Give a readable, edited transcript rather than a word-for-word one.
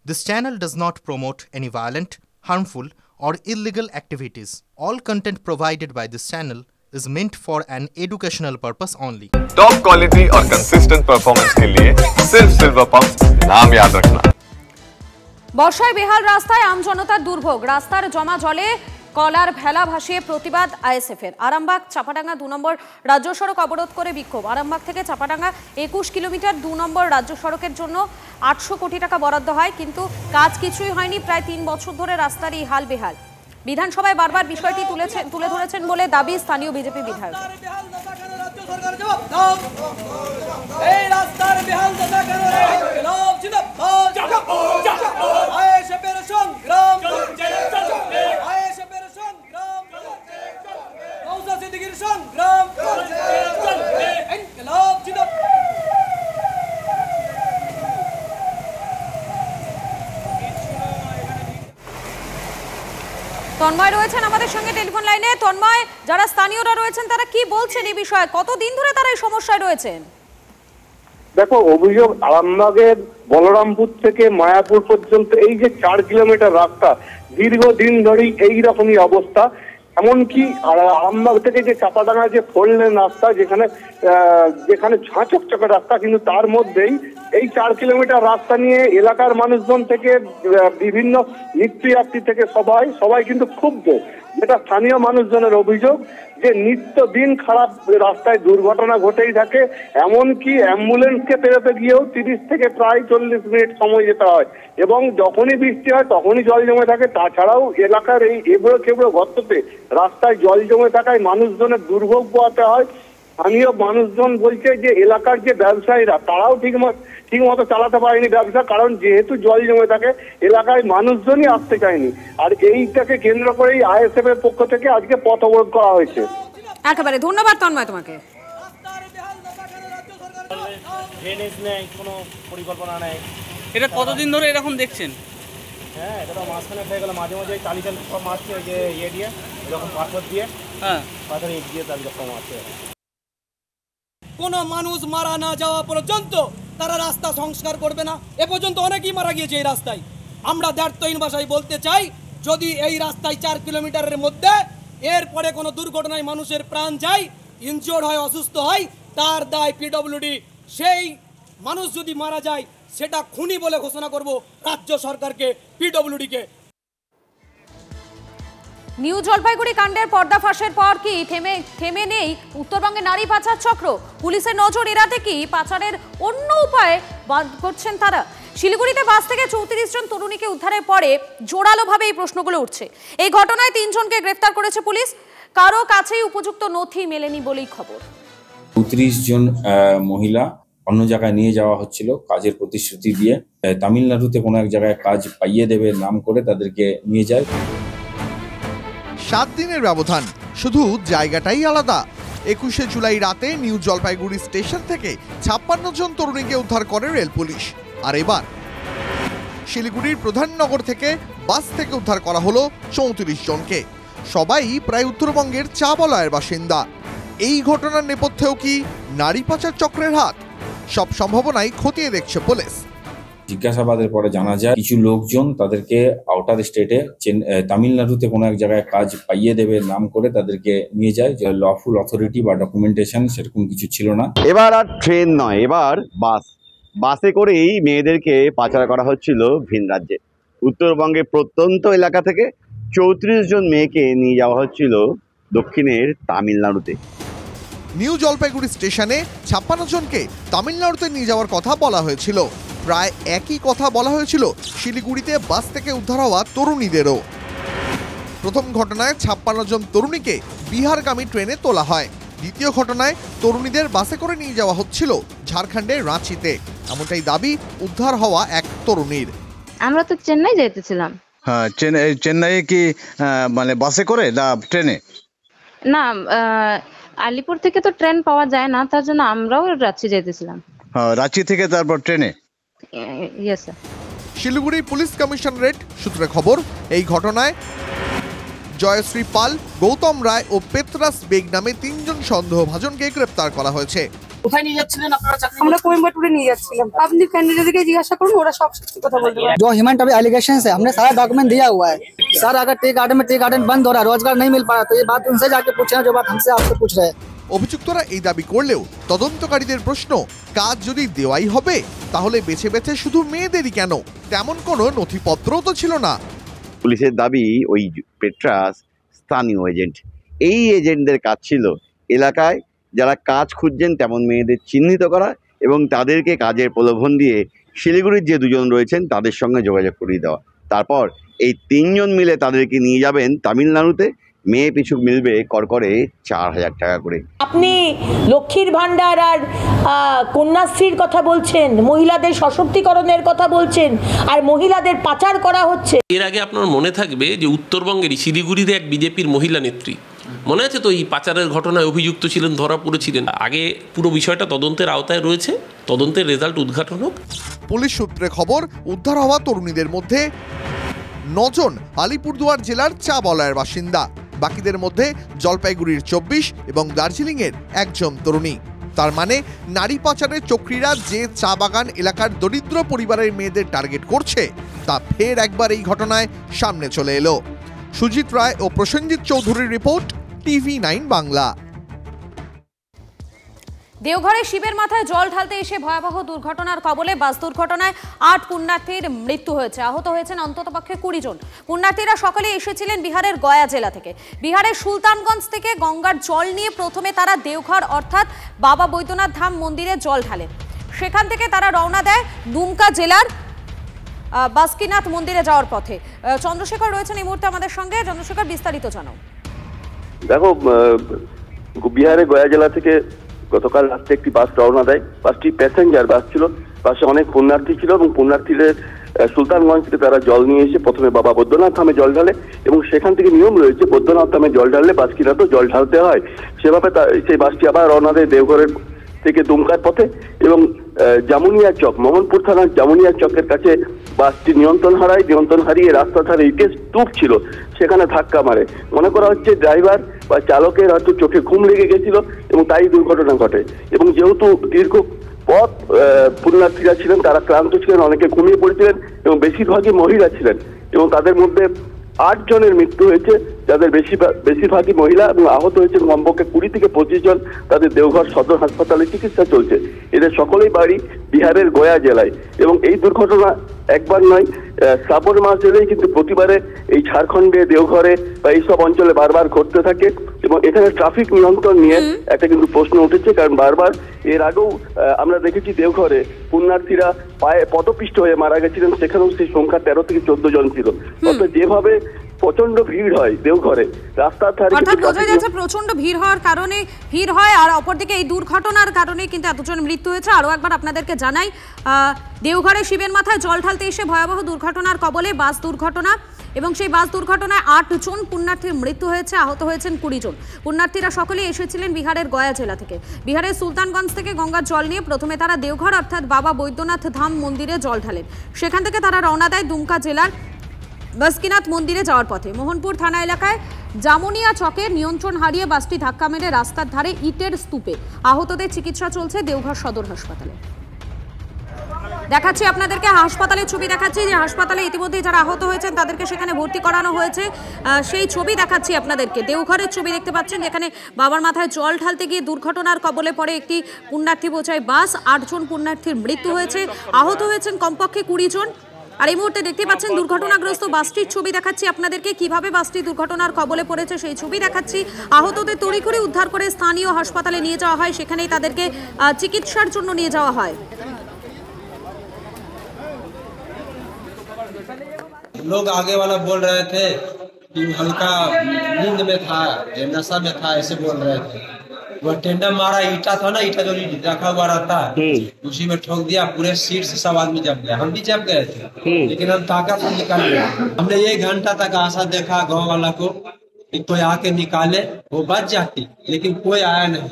This channel does not promote any violent, harmful, or illegal activities. All content provided by this channel is meant for an educational purpose only. Top quality और consistent performance के लिए सिर्फ silver pumps नाम याद रखना। বর্ষায় বেহাল রাস্তায় আমজনতার দুর্ভোগ, রাস্তার জমা জলে কলার ভেলা ভাসিয়ে প্রতিবাদ আইএসএফের। আরামবাগ চাপাডাঙ্গা 2 নম্বর রাজ্য সড়ক অবরোধ করে বিক্ষোভ। আরামবাগ থেকে চাপাডাঙ্গা 21 কিলোমিটার 2 নম্বর রাজ্য সড়কের জন্য 800 কোটি টাকা বরাদ্দ হয়, কিন্তু কাজ কিছুই হয়নি। প্রায় 3 বছর ধরে রাস্তার এই হাল বেহাল। বিধানসভায় বারবার বিষয়টি তুলে ধরেছেন বলে দাবি স্থানীয় বিজেপি বিধায়ক। তন্ময় রয়েছেন আমাদের সঙ্গে টেলিফোন লাইনে। তন্ময়, যারা স্থানীয়রা রয়েছেন তারা কি বলছেন এই বিষয়ে? কতদিন ধরে তারা এই সমস্যায় রয়েছেন? দেখো, অভিযোগ আরামবাগের বলরামপুর থেকে মায়াপুর পর্যন্ত এই যে 4 কিলোমিটার রাস্তা, দীর্ঘদিন ধরেই এইরকমই অবস্থা। এমনকি আরামবাগ থেকে যে চাপাডাঙ্গা যে 4 লেন রাস্তা, যেখানে ঝাঁচকচকে রাস্তা, কিন্তু তার মধ্যেই এই 4 কিলোমিটার রাস্তা নিয়ে এলাকার মানুষজন থেকে বিভিন্ন নিত্যযাত্রী থেকে সবাই কিন্তু ক্ষুব্ধ। যেটা স্থানীয় মানুষজনের অভিযোগ যে নিত্যদিন খারাপ রাস্তায় দুর্ঘটনা ঘটেই থাকে। এমনকি অ্যাম্বুলেন্সকে পেরোতে গিয়েও 30 থেকে প্রায় 40 মিনিট সময় যেতে হয়, এবং যখনই বৃষ্টি হয় তখনই জল জমে থাকে। তাছাড়াও এলাকার এই এবড়ো খেবড়ো গর্ততে রাস্তায় জল জমে থাকায় মানুষজনের দুর্ভোগ পোহাতে হয়। স্থানীয় মানুষজন বলছে যে এলাকার যে ব্যবসায়ীরা তারাও ঠিক মতো চালাতে পারেনি ব্যবসা, কারণ যেহেতু জল জমে থাকে এলাকায় মানুষজনই আসতে চায়নি। আর এইটাকে কেন্দ্র করেই আইএসএফ এর পক্ষ থেকে আজকে পথ অবরোধ করা হয়েছে। একেবারে ধন্যবাদ তন্ময় তোমাকে। ড্রেনেজ নেই, কোনো পরিকল্পনা নেই। এটা কতদিন ধরে এরকম দেখছেন? হ্যাঁ, এটা তো মাঝখানে হয়ে গেল। মাঝে মাঝে টালি চাল সব মারছে, ওই যে দিয়ে এরকম পাথর দিয়ে, হ্যাঁ, পাথর ইট দিয়ে তার সব মারছে। কোনো মানুষ মারা না যাওয়া পর্যন্ত তারা রাস্তা সংস্কার করবে না। এ পর্যন্ত অনেকেই মারা গিয়েছে এই রাস্তায়। আমরা দ্ব্যর্থহীন ভাষায় বলতে চাই, যদি এই রাস্তায় 4 কিলোমিটারের মধ্যে এরপরে কোনো দুর্ঘটনায় মানুষের প্রাণ যায়, ইনজিওর্ড হয়, অসুস্থ হয়, তার দায় পিডব্লিউডি। সেই মানুষ যদি মারা যায় সেটা খুনি বলে ঘোষণা করব রাজ্য সরকারকে, পিডব্লিউডিকে। নিউ জলপাইগুড়ি কাণ্ডের পর্দাফাঁসের পর কি থেমে নেই উত্তরবঙ্গে নারী পাচার চক্র? পুলিশের নজর এড়াতে কি পাচারের অন্য উপায় করছেন তারা? শিলিগুড়িতে বাস থেকে 34 জন তরুণীকে উদ্ধারের পরে জোরালোভাবে এই প্রশ্নগুলো উঠছে। এই ঘটনায় 3 জনকে গ্রেফতার করেছে পুলিশ। কারো কাছেই উপযুক্ত নথি মেলেনি বলেই খবর। 34 জন মহিলা অন্য জায়গায় নিয়ে যাওয়া হচ্ছিল কাজের প্রতিশ্রুতি দিয়ে। তামিলনাড়ুতে কোনো এক জায়গায় কাজ পাইয়ে দেবে নাম করে তাদেরকে নিয়ে যায়। 7 দিনের ব্যবধান, শুধু জায়গাটাই আলাদা। 21শে জুলাই রাতে নিউ জলপাইগুড়ি স্টেশন থেকে 56 জন তরুণীকে উদ্ধার করে রেল পুলিশ। আর এবার শিলিগুড়ির প্রধাননগর থেকে বাস থেকে উদ্ধার করা হলো 34 জনকে। সবাই প্রায় উত্তরবঙ্গের চা বলয়ের বাসিন্দা। এই ঘটনার নেপথ্যেও কি নারী পাচার চক্রের হাত? সব সম্ভাবনাই খতিয়ে দেখছে পুলিশ। জিজ্ঞাসাবাদের পরে জানা যায় কিছু লোকজন তাদেরকে আউটার স্টেটে তামিলনাড়ুতে কোনো এক জায়গায় কাজ পাইয়ে দেবে নাম করে তাদেরকে নিয়ে যায়। যে লফুল অথরিটি বা ডকুমেন্টেশন সেরকম কিছু ছিল না। এবার আর ট্রেন নয়, এবার বাসে করেই মেয়েদেরকে পাচার করা হচ্ছিল ভিন রাজ্যে। উত্তরবঙ্গের প্রত্যন্ত এলাকা থেকে 34 জন মেয়েকে নিয়ে যাওয়া হচ্ছিল দক্ষিণের তামিলনাড়ুতে। নিউ জলপাইগুড়ি স্টেশনে 56 জনকে তামিলনাড়ুতে নিয়ে যাওয়ার কথা বলা হয়েছিল। প্রায় একই কথা বলা হয়েছিল শিলিগুড়িতে বাস থেকে উদ্ধার হওয়া তরুণীদেরও। প্রথম ঘটনায় 56 জন তরুণীকে বিহারগামী ট্রেনে তোলা হয়। দ্বিতীয় ঘটনায় তরুণীদের বাসে করে নিয়ে যাওয়া হচ্ছিল ঝাড়খণ্ডের রাঁচিতে। এমনটাই দাবি উদ্ধার হওয়া এক তরুণীর। আমরা তো চেন্নাই যেতেছিলাম। হ্যাঁ, চেন্নাইয়ে কি মানে বাসে করে না ট্রেনে? না, আলিপুর থেকে তো ট্রেন পাওয়া যায় না, তার জন্য আমরাও রাঁচি যেতেছিলাম। হ্যাঁ, রাঁচি থেকে তারপর ট্রেনে। Yes sir. Siliguri police commissionerate সূত্রে খবর, এই ঘটনায় জয়শ্রী পাল, গৌতম রায় ও পেত্রাস বেগ নামে 3 জন সন্দেহভাজনকে গ্রেপ্তার করা হয়েছে। কোথায় নিয়ে যাচ্ছিলেন আপনারা চাকরি? আমরা कोयम्बटूर নিয়ে যাচ্ছিলাম। আপনি कैंडिडेट के जिज्ञासा करूँ, ओरा सब सच्ची कथा बोल रहे हैं। जो ह्यूमन ट्रैफिक एलिगेशन है, हमने सारा डॉक्यूमेंट दिया हुआ है सर। अगर टी गार्डन में टी गार्डन बंद हो रहा है, रोजगार नहीं मिल पा रहा, तो ये बात उनसे जाके पूछना जो बात हमसे आपसे पूछ रहे हैं। অভিযুক্তরা এই দাবি করলেও তদন্তকারীদের প্রশ্ন, কাজ যদি দেওয়াই হবে তাহলে বেছে বেছে শুধু মেয়েদেরই কেন? তেমন কোনো নথিপত্রও তো ছিল না। পুলিশের দাবি ওই পেট্রাস স্থানীয় এজেন্ট। এই এজেন্টদের কাজ ছিল এলাকায় যারা কাজ খুঁজছেন তেমন মেয়েদের চিহ্নিত করা এবং তাদেরকে কাজের প্রলোভন দিয়ে শিলিগুড়ির যে দুজন রয়েছেন তাদের সঙ্গে যোগাযোগ করিয়ে দেওয়া। তারপর এই তিনজন মিলে তাদেরকে নিয়ে যাবেন তামিলনাড়ুতে। মেয়ে পিছু মিলবে করকরে 4,000 টাকা করে। আপনি লক্ষ্মীর ভান্ডার আর কন্যাশ্রীর কথা বলছেন, মহিলাদের সশক্তিকরণের কথা বলছেন, আর মহিলাদের পাচার করা হচ্ছে। এর আগে আপনার মনে থাকবে যে উত্তরবঙ্গের শিলিগুড়িতে এক বিজেপির মহিলা নেত্রী, মনে আছে তো, এই পাচারের ঘটনায় অভিযুক্ত ছিলেন, ধরা পড়েছিলেন। আগে পুরো বিষয়টা তদন্তের আওতায় রয়েছে, তদন্তের রেজাল্ট উদ্ঘাটন হোক। পুলিশ সূত্রে খবর, উদ্ধার হওয়া তরুণীদের মধ্যে 9 জন আলিপুরদুয়ার জেলার চা বলয়ের বাসিন্দা। বাকিদের মধ্যে জলপাইগুড়ির 24 এবং দার্জিলিংয়ের 1 জন তরুণী। তার মানে নারী পাচারের চক্রীরা যে চা বাগান এলাকার দরিদ্র পরিবারের মেয়েদের টার্গেট করছে তা ফের একবার এই ঘটনায় সামনে চলে এলো। সুজিত রায় ও প্রসেনজিৎ চৌধুরীর রিপোর্ট, TV9 বাংলা। দেওঘরে শিবের মাথায় জল ঢালতে এসে ভয়াবহ দুর্ঘটনার কবলে বাস দুর্ঘটনায় 8 পুণ্যার্থীর মৃত্যু হয়েছে। আহত হয়েছেন অন্ততপক্ষে 20 জন। পুণ্যার্থীরা সকলে এসেছিলেন বিহারের গয়া জেলা থেকে। বিহারের সুলতানগঞ্জ থেকে গঙ্গার জল নিয়ে প্রথমে তারা দেওঘর অর্থাৎ বাবা বৈদ্যনাথ ধাম মন্দিরে জল ঢালেন। সেখান থেকে তারা রওনা দেয় দুমকা জেলার বাসকিনাথ মন্দিরে যাওয়ার পথে। চন্দ্রশেখর রয়েছেন এই মুহূর্তে আমাদের সঙ্গে। চন্দ্রশেখর, বিস্তারিত জানাও। দেখো, বিহারের গয়া জেলা থেকে গতকাল রাতে একটি বাস রওনা দেয়। বাসটি প্যাসেঞ্জার বাস ছিল, বাসে অনেক পুণ্যার্থী ছিল এবং পুণ্যার্থীদের সুলতানগঞ্জ থেকে তারা জল নিয়ে এসে প্রথমে বাবা বৈদ্যনাথ ধামে জল ঢালে এবং সেখান থেকে নিয়ম রয়েছে বৈদ্যনাথ ধামে জল ঢাললে বাসকিনাথেও জল ঢালতে হয়। সেভাবে সেই বাসটি আবার রওনা দেয় দেওঘরের থেকে দুমকার পথে এবং জামুনিয়া চক, মোহনপুর থানার জামুনিয়া চকের কাছে বাসটি নিয়ন্ত্রণ হারায়। নিয়ন্ত্রণ হারিয়ে রাস্তার ধারে ইটের স্তূপ ছিল, সেখানে ধাক্কা মারে। মনে করা হচ্ছে ড্রাইভার বা চালকের হয়তো চোখে ঘুম লেগে গেছিল এবং তাই দুর্ঘটনা ঘটে। এবং যেহেতু দীর্ঘ পথ পুণ্যার্থীরা ছিলেন, তারা ক্লান্ত ছিলেন, অনেকে ঘুমিয়ে পড়েছিলেন এবং বেশিরভাগই মহিলা ছিলেন এবং তাদের মধ্যে 8 জনের মৃত্যু হয়েছে, যাদের বেশিরভাগই মহিলা, এবং আহত হয়েছেন কমপক্ষে 20 থেকে 25 জন। তাদের দেওঘর সদর হাসপাতালে চিকিৎসা চলছে। এদের সকলেই বাড়ি বিহারের গয়া জেলায় এবং এই দুর্ঘটনা একবার নয়, শ্রাবণ মাস এলেই কিন্তু প্রতিবারে এই ঝাড়খণ্ডে দেওঘরে বা এইসব অঞ্চলে বারবার ঘটতে থাকে এবং এখানে ট্রাফিক নিয়ন্ত্রণ নিয়ে একটা কিন্তু প্রশ্ন উঠেছে। কারণ বারবার এর আগেও আমরা দেখেছি দেওঘরে পুণ্যার্থীরা পায়ে পদপিষ্ট হয়ে মারা গেছিলেন, সেখানেও সেই সংখ্যা 13 থেকে 14 জন ছিল। অর্থাৎ যেভাবে প্রচন্ড ভিড় হয় দেওঘরে রাস্তার ধারে, অর্থাৎ বোঝা যাচ্ছে প্রচন্ড ভিড় হওয়ার কারণে ভিড় হয়, আর অপরদিকে এই দুর্ঘটনার কারণে কিন্তু এতজন মৃত্যু হয়েছে। আরও একবার আপনাদেরকে জানাই, দেওঘরে শিবের মাথায় জল ঢালতে এসে ভয়াবহ দুর্ঘটনার কবলে বাস দুর্ঘটনা এবং সেই বাস দুর্ঘটনায় 8 জন পুণ্যার্থীর মৃত্যু হয়েছে, আহত হয়েছেন 20 জন। পুণ্যার্থীরা সকলেই এসেছিলেন বিহারের গয়া জেলা থেকে। বিহারের সুলতানগঞ্জ থেকে গঙ্গার জল নিয়ে প্রথমে তারা দেওঘর অর্থাৎ বাবা বৈদ্যনাথ ধাম মন্দিরে জল ঢালেন। সেখান থেকে তারা রওনা দেয় দুমকা জেলার বাসকিনাথ মন্দিরে যাওয়ার পথে। মোহনপুর থানা এলাকায় জামুনিয়া চকে নিয়ন্ত্রণ হারিয়ে বাসটি ধাক্কা মেরে রাস্তার ধারে ইটের স্তূপে। আহতদের চিকিৎসা চলছে দেওঘর সদর হাসপাতালে। দেখাচ্ছি আপনাদেরকে হাসপাতালের ছবি, দেখাচ্ছি যে হাসপাতালে ইতিমধ্যে যারা আহত হয়েছেন তাদেরকে সেখানে ভর্তি করানো হয়েছে। সেই ছবি দেখাচ্ছি আপনাদেরকে। দেওঘরের ছবি দেখতে পাচ্ছেন, যেখানে বাবার মাথায় জল ঢালতে গিয়ে দুর্ঘটনার কবলে পড়ে একটি পুণ্যার্থী বোঝাই বাস। 8 জন পুণ্যার্থীর মৃত্যু হয়েছে, আহত হয়েছেন কমপক্ষে 20 জন। আর এই মুহূর্তে দেখতে পাচ্ছেন দুর্ঘটনাগ্রস্ত বাসটির ছবি দেখাচ্ছি আপনাদেরকে, কিভাবে বাসটি দুর্ঘটনার কবলে পড়েছে সেই ছবি দেখাচ্ছি। আহতদের তড়িঘড়ি উদ্ধার করে স্থানীয় হাসপাতালে নিয়ে যাওয়া হয়, সেখানেই তাদেরকে চিকিৎসার জন্য নিয়ে যাওয়া হয়। लोग आगे वाला बोल रहे थे कि हल्का नींद में था, नशा में था, ऐसे बोल रहे थे। वो टेंडर मारा, ईटा था ना, ईटा जो रखा हुआ रहता है उसी में ठोक दिया, पूरे सीट से सब आदमी जम गया। हम भी जम गए थे, लेकिन हम ताकत से निकल गए। हमने 1 घंटा तक आशा देखा गाँव वाला को कि कोई आके निकाले, वो बच जाती, लेकिन कोई आया नहीं।